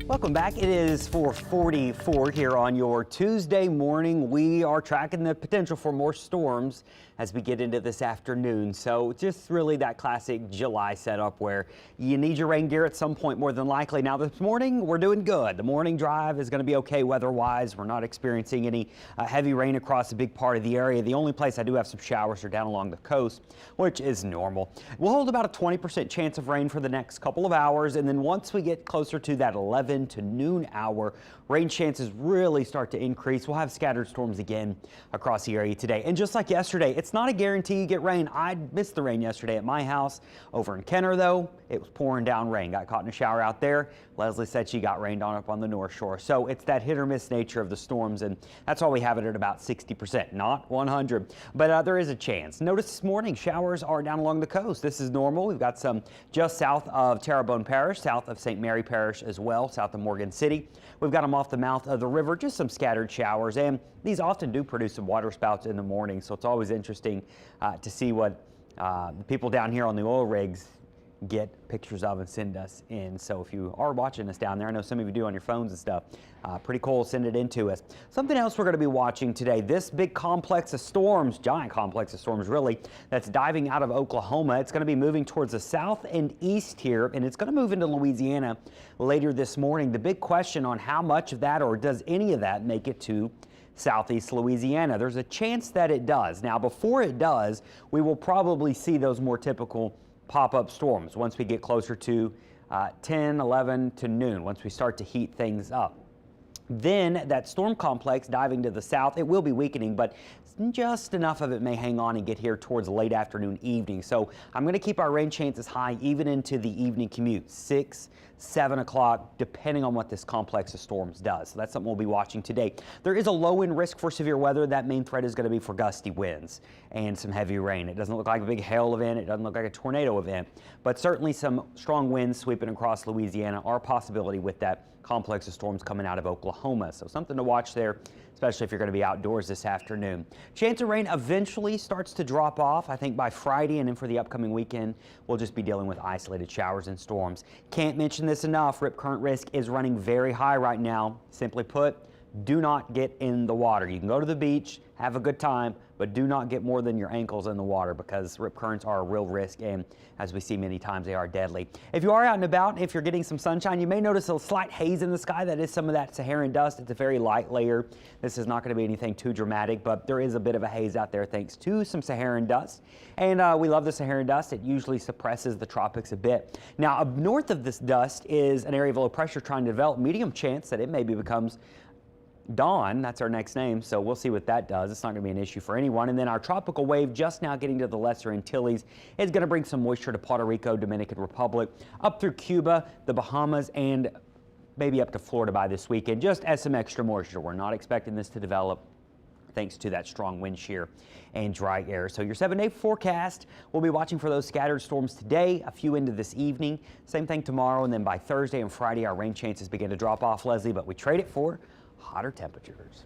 Welcome back. It is 4:44 here on your Tuesday morning. We are tracking the potential for more storms as we get into this afternoon. So just really that classic July setup where you need your rain gear at some point more than likely. Now this morning we're doing good. The morning drive is going to be okay weather-wise. We're not experiencing any heavy rain across a big part of the area. The only place I do have some showers are down along the coast, which is normal. We'll hold about a 20% chance of rain for the next couple of hours, and then once we get closer to that 11 to noon hour, rain chances really start to increase. We'll have scattered storms again across the area today. And just like yesterday, it's not a guarantee you get rain. I missed the rain yesterday at my house. Over in Kenner, though, it was pouring down rain. Got caught in a shower out there. Leslie said she got rained on up on the North Shore. So it's that hit or miss nature of the storms, and that's why we have it at about 60%, not 100. But there is a chance. Notice this morning, showers are down along the coast. This is normal. We've got some just south of Terrebonne Parish, south of St. Mary Parish as well, south of Morgan City. We've got them off the mouth of the river, just some scattered showers, and these often do produce some water spouts in the morning, so it's always interesting to see what the people down here on the oil rigs get pictures of and send us in. So if you are watching us down there, I know some of you do on your phones and stuff, pretty cool, send it in to us. Something else we're going to be watching today, this big complex of storms, giant complex of storms really, that's diving out of Oklahoma. It's going to be moving towards the south and east here, and it's going to move into Louisiana later this morning. The big question on how much of that, or does any of that, make it to southeast Louisiana? There's a chance that it does. Now, before it does, we will probably see those more typical pop-up storms once we get closer to 10, 11 to noon, once we start to heat things up. Then that storm complex diving to the south, it will be weakening, but just enough of it may hang on and get here towards late afternoon, evening. So I'm going to keep our rain chances high even into the evening commute, 6, 7 o'clock, depending on what this complex of storms does. So that's something we'll be watching today. There is a low wind risk for severe weather. That main threat is going to be for gusty winds and some heavy rain. It doesn't look like a big hail event. It doesn't look like a tornado event, but certainly some strong winds sweeping across Louisiana are a possibility with that complex of storms coming out of Oklahoma. So something to watch there, especially if you're going to be outdoors this afternoon. Chance of rain eventually starts to drop off. I think by Friday, and then for the upcoming weekend, we'll just be dealing with isolated showers and storms. Can't mention this enough. Rip current risk is running very high right now. Simply put, do not get in the water. You can go to the beach, have a good time, but do not get more than your ankles in the water because rip currents are a real risk, and as we see many times, they are deadly. If you are out and about, if you're getting some sunshine, you may notice a slight haze in the sky. That is some of that Saharan dust. It's a very light layer. This is not going to be anything too dramatic, but there is a bit of a haze out there thanks to some Saharan dust, and we love the Saharan dust. It usually suppresses the tropics a bit. Now, up north of this dust is an area of low pressure trying to develop. Medium chance that it maybe becomes Dawn, that's our next name, so we'll see what that does. It's not going to be an issue for anyone. And then our tropical wave just now getting to the Lesser Antilles is going to bring some moisture to Puerto Rico, Dominican Republic, up through Cuba, the Bahamas, and maybe up to Florida by this weekend, just as some extra moisture. We're not expecting this to develop thanks to that strong wind shear and dry air. So your 7-day forecast, we'll be watching for those scattered storms today, a few into this evening. Same thing tomorrow, and then by Thursday and Friday, our rain chances begin to drop off, Leslie, but we trade it for hotter temperatures.